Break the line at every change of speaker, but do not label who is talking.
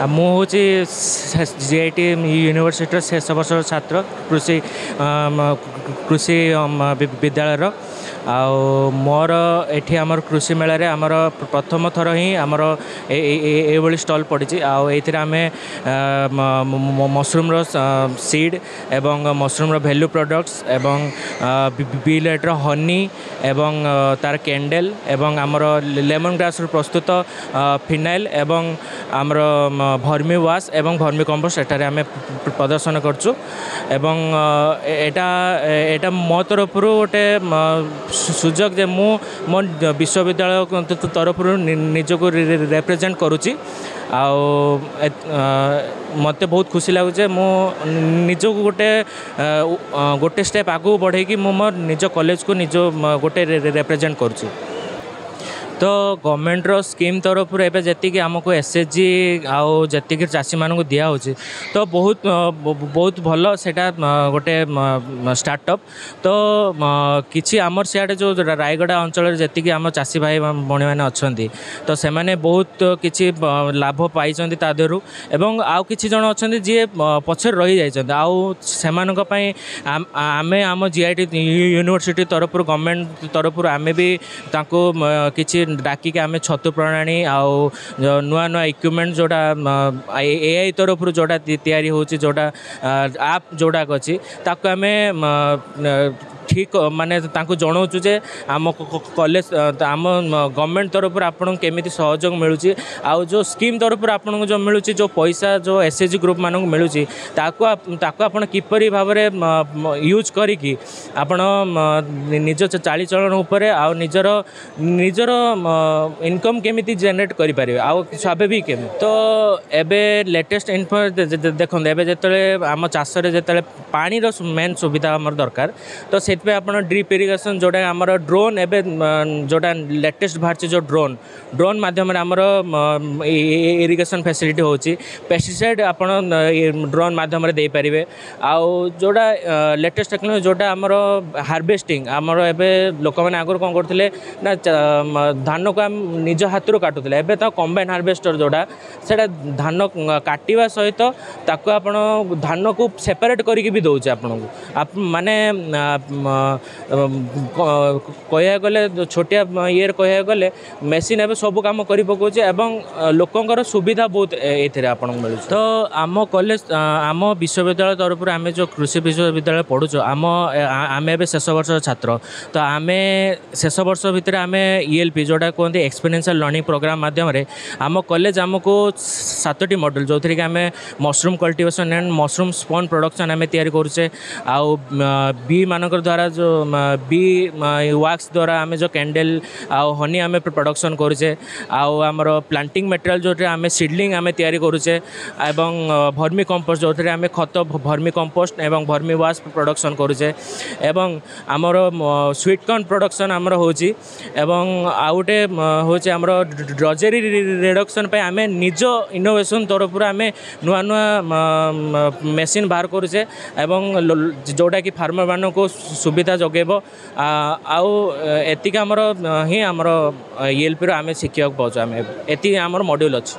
ମୁଁ ହେଉଛି GIT ୟୁନିଭର୍ସିଟିର ଶେଷ ବର୍ଷର ଛାତ୍ର କୃଷି ବିଦ୍ୟାଳୟର। ଆଉ ମୋର ଏଠି ଆମର କୃଷି ମେଳାରେ ଆମର ପ୍ରଥମ ଥର ହିଁ ଆମର ଏଇଭଳି ଷ୍ଟଲ୍ ପଡ଼ିଛି। ଆଉ ଏଇଥିରେ ଆମେ ମସରୁମ୍ର ସିଡ୍ ଏବଂ ମସରୁମ୍ର ଭ୍ୟାଲ୍ୟୁ ପ୍ରଡ଼କ୍ଟସ୍ ଏବଂ ବିଲେଟ୍ର ହନି ଏବଂ ତାର କ୍ୟାଣ୍ଡେଲ୍ ଏବଂ ଆମର ଲେମନ୍ ଗ୍ରାସ୍ରୁ ପ୍ରସ୍ତୁତ ଫିନାଇଲ୍ ଏବଂ ଆମର ଭର୍ମି ୱାଶ୍ ଏବଂ ଭର୍ମି କମ୍ପୋଷ୍ଟ ଏଠାରେ ଆମେ ପ୍ରଦର୍ଶନ କରୁଛୁ। ଏବଂ ଏଇଟା ମୋ ତରଫରୁ ଗୋଟେ ସୁଯୋଗ ଯେ ମୁଁ ମୋ ବିଶ୍ୱବିଦ୍ୟାଳୟ ତରଫରୁ ନିଜକୁ ରିପ୍ରେଜେଣ୍ଟ କରୁଛି। ଆଉ ମୋତେ ବହୁତ ଖୁସି ଲାଗୁଛି ମୁଁ ନିଜକୁ ଗୋଟେ ଷ୍ଟେପ୍ ଆଗକୁ ବଢ଼େଇକି ମୁଁ ମୋ ନିଜ କଲେଜକୁ ଗୋଟେ ରିପ୍ରେଜେଣ୍ଟ କରୁଛି। ତ ଗଭର୍ଣ୍ଣମେଣ୍ଟର ସ୍କିମ୍ ତରଫରୁ ଏବେ ଯେତିକି ଆମକୁ SHG ଆଉ ଯେତିକି ଚାଷୀମାନଙ୍କୁ ଦିଆହେଉଛି ତ ବହୁତ ଭଲ ସେଇଟା ଗୋଟେ ଷ୍ଟାର୍ଟଅପ୍। ତ କିଛି ଆମର ସିଆଡ଼େ ଯେଉଁ ରାୟଗଡ଼ା ଅଞ୍ଚଳରେ ଯେତିକି ଆମ ଚାଷୀ ଭାଇ ଭଉଣୀମାନେ ଅଛନ୍ତି ତ ସେମାନେ ବହୁତ କିଛି ଲାଭ ପାଇଛନ୍ତି ତା ଦେହରୁ। ଏବଂ ଆଉ କିଛି ଜଣ ଅଛନ୍ତି ଯିଏ ପଛରେ ରହିଯାଇଛନ୍ତି। ଆଉ ସେମାନଙ୍କ ପାଇଁ ଆମେ ଆମ GIT ୟୁନିଭର୍ସିଟି ତରଫରୁ ଗଭର୍ଣ୍ଣମେଣ୍ଟ ତରଫରୁ ଆମେ ବି ତାଙ୍କୁ କିଛି ଡାକିକି ଆମେ ଛତୁ ପ୍ରଣାଳୀ ଆଉ ନୂଆ ଇକ୍ୱିପମେଣ୍ଟ ଯେଉଁଟା AI ତରଫରୁ ଯେଉଁଟା ତିଆରି ହେଉଛି ଯେଉଁଟା ଆପ୍ ଯେଉଁଟାକ ଅଛି ତାକୁ ଆମେ ଠିକ୍ ମାନେ ତାଙ୍କୁ ଜଣାଉଛୁ ଯେ ଆମ କଲେଜ ଆମ ଗଭର୍ଣ୍ଣମେଣ୍ଟ ତରଫରୁ ଆପଣଙ୍କୁ କେମିତି ସହଯୋଗ ମିଳୁଛି ଆଉ ଯେଉଁ ସ୍କିମ୍ ତରଫରୁ ଆପଣଙ୍କୁ ଯେଉଁ ମିଳୁଛି ଯେଉଁ ପଇସା ଯେଉଁ SHG ଗ୍ରୁପ୍ମାନଙ୍କୁ ମିଳୁଛି ତାକୁ ଆପଣ କିପରି ଭାବରେ ୟୁଜ୍ କରିକି ଆପଣ ନିଜ ଚାଳିଚଳନ ଉପରେ ଆଉ ନିଜର ଇନକମ୍ କେମିତି ଜେନେରେଟ୍ କରିପାରିବେ ଆଉ ସ୍ୱାଭାବିକ କେମିତି। ତ ଏବେ ଲେଟେଷ୍ଟ ଦେଖନ୍ତୁ ଏବେ ଯେତେବେଳେ ଆମ ଚାଷରେ ଯେତେବେଳେ ପାଣିର ମେନ୍ ସୁବିଧା ଆମର ଦରକାର ତ ସେଥିପାଇଁ ଆପଣ ଡ୍ରିପ୍ ଇରିଗେସନ୍ ଯେଉଁଟା ଆମର ଡ୍ରୋନ୍ ଏବେ ଯେଉଁଟା ଲେଟେଷ୍ଟ ବାହାରିଛି ଯେଉଁ ଡ୍ରୋନ୍ ମାଧ୍ୟମରେ ଆମର ଇରିଗେସନ୍ ଫ୍ୟାସିଲିଟି ହେଉଛି। ପେଷ୍ଟିସାଇଡ଼୍ ଆପଣ ଡ୍ରୋନ୍ ମାଧ୍ୟମରେ ଦେଇପାରିବେ। ଆଉ ଯେଉଁଟା ଲେଟେଷ୍ଟ ଟେକ୍ନୋଲୋଜି ଯେଉଁଟା ଆମର ହାର୍ଭେଷ୍ଟିଂ ଆମର ଏବେ ଲୋକମାନେ ଆଗରୁ କ'ଣ କରୁଥିଲେ ନା ଧାନକୁ ଆମେ ନିଜ ହାତରୁ କାଟୁଥିଲେ। ଏବେ ତ କମ୍ବାଇନ୍ ହାର୍ଭେଷ୍ଟର ଯେଉଁଟା ସେଇଟା ଧାନ କାଟିବା ସହିତ ତାକୁ ଆପଣ ଧାନକୁ ସେପାରେଟ୍ କରିକି ବି ଦେଉଛି ଆପଣଙ୍କୁ। ମାନେ କହିବାକୁ ଗଲେ ଛୋଟିଆ ଇଏରେ କହିବାକୁ ଗଲେ ମେସିନ୍ ଏବେ ସବୁ କାମ କରି ପକାଉଛି ଏବଂ ଲୋକଙ୍କର ସୁବିଧା ବହୁତ ଏଇଥିରେ ଆପଣଙ୍କୁ ମିଳୁଛି। ତ ଆମ କଲେଜ ଆମ ବିଶ୍ୱବିଦ୍ୟାଳୟ ତରଫରୁ ଆମେ ଯେଉଁ କୃଷି ବିଶ୍ୱବିଦ୍ୟାଳୟ ପଢ଼ୁଛୁ ଆମେ ଏବେ ଶେଷ ବର୍ଷର ଛାତ୍ର। ତ ଆମେ ଶେଷ ବର୍ଷ ଭିତରେ ଆମେ ELP ଯେଉଁଟା କୁହନ୍ତି ଏକ୍ସପେରିଏନ୍ସିଆଲ୍ ଲର୍ଣ୍ଣିଂ ପ୍ରୋଗ୍ରାମ୍ ମାଧ୍ୟମରେ ଆମ କଲେଜ ଆମକୁ 7ଟି ମଡ୍ୟୁଲ୍ ଯେଉଁଥିରେ କି ଆମେ mushroom cultivation and mushroom spawn production ଆମେ ତିଆରି କରୁଛେ। ଆଉ ବି ମାନଙ୍କର ଦ୍ୱାରା ଯେଉଁ ବି ୱାକ୍ସ ଦ୍ୱାରା ଆମେ ଯେଉଁ କ୍ୟାଣ୍ଡେଲ୍ ଆଉ ହନି ଆମେ ପ୍ରଡକ୍ସନ୍ କରୁଛେ। ଆଉ ଆମର ପ୍ଲାଣ୍ଟିଂ ମେଟେରିଆଲ୍ ଯେଉଁଥିରେ ଆମେ ସିଡ୍ଲିଂ ଆମେ ତିଆରି କରୁଛେ ଏବଂ ଭର୍ମି କମ୍ପୋଷ୍ଟ ଯେଉଁଥିରେ ଆମେ ଖତ ଭର୍ମି କମ୍ପୋଷ୍ଟ ଏବଂ ଭର୍ମି ୱାଶ୍ ପ୍ରଡକ୍ସନ୍ କରୁଛେ। ଏବଂ ଆମର ସୁଇଟ୍ କର୍ନ ପ୍ରଡକ୍ସନ୍ ଆମର ହେଉଛି। ଏବଂ ଆଉ ଗୋଟେ ହେଉଛି ଆମର ଡ୍ରଜେରୀ ରିଡକ୍ସନ୍ ପାଇଁ ଆମେ ନିଜ ଇନୋଭେସନ୍ ତରଫରୁ ଆମେ ନୂଆ ମେସିନ୍ ବାହାର କରୁଛେ ଏବଂ ଯେଉଁଟାକି ଫାର୍ମରମାନଙ୍କୁ ସୁବିଧା ଯୋଗାଇବ। ଆଉ ଏତିକି ଆମର ELPର ଆମେ ଶିଖିବାକୁ ପାଉଛୁ। ଆମେ ଏତିକି ଆମର ମଡ୍ୟୁଲ୍ ଅଛି।